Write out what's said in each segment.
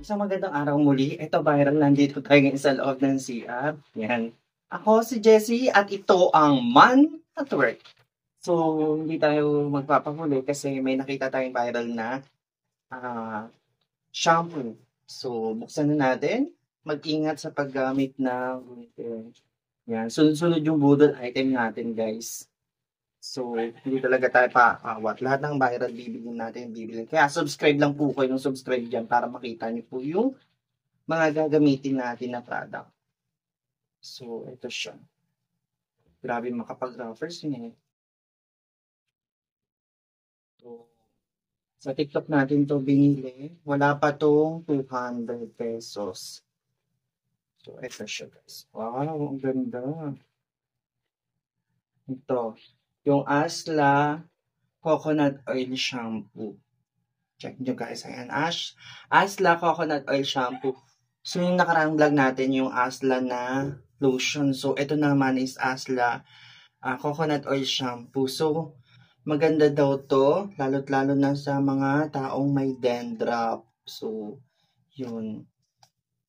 Isang magandang araw muli. Ito viral, nandito tayo ngayon sa loob ng CR. Yan. Ako si Jessie at ito ang Man at Work. So, hindi tayo magpapahuli kasi may nakita tayong viral na shampoo. So, buksan na natin. Mag-ingat sa paggamit ng yan. Sunod-sunod yung budol item natin, guys. So, hindi talaga tayo paawat. Lahat ng viral bibilin natin, bibilin. Kaya subscribe lang po kayo ng subscribe dyan para makita niyo po yung mga gagamitin natin na product. So, ito siya. Grabe makapag-graphers niya. So, sa TikTok natin to binili. Wala pa tong 200 pesos. So, ito siya, guys. Wow, ang ganda. Ito. Yung Asla Coconut Oil Shampoo. Check nyo guys. Ayan. Asla Coconut Oil Shampoo. So, yung nakaraang vlog natin, yung Asla na lotion. So, ito naman is Asla Coconut Oil Shampoo. So, maganda daw to. Lalo't lalo na sa mga taong may dandruff. So, yun.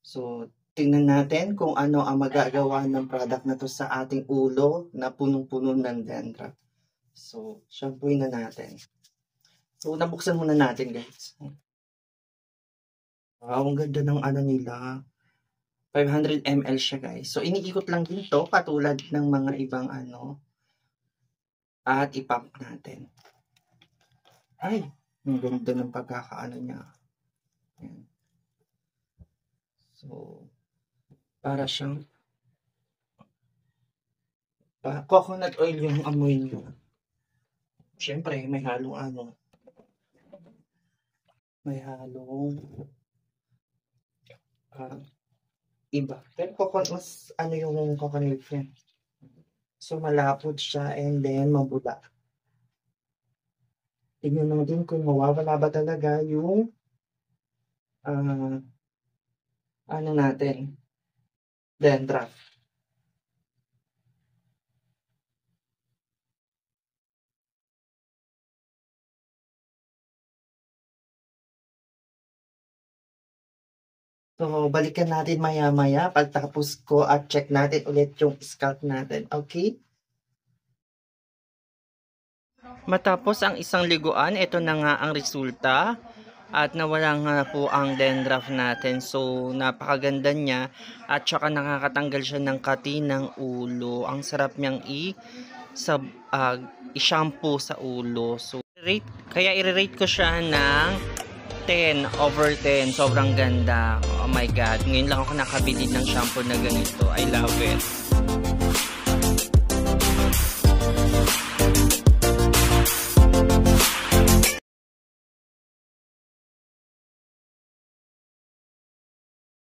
So, tingnan natin kung ano ang magagawa ng product na to sa ating ulo na punong-puno ng dandruff. So, shampooin na natin. So, nabuksan muna natin, guys. Wow, ang ganda ng ano nila. 500 ml siya, guys. So, iniikot lang din to katulad ng mga ibang ano. At ipump natin. Ay, ang ganda ng pagkakaano niya. Ayan. So, para siyang coconut oil yung amoy niya. Siyempre, may halong ano. May halong iba. Pero mas ano yung coconut niya. So, malapot siya and then mabula. Tignan natin kung mawawala ba talaga yung ano natin, dandruff. So, balikan natin maya-maya pagtapos ko at check natin ulit yung scalp natin. Okay? Matapos ang isang liguan, ito na nga ang resulta. At nawala nga po ang dandruff natin. So, napakaganda niya. At saka nakakatanggal siya ng kati ng ulo. Ang sarap niyang i-shampoo sa ulo. So, kaya i-rate ko siya ng 10/10. Sobrang ganda. Oh my God. Ngayon lang ako nakabili ng shampoo na ganito. I love it.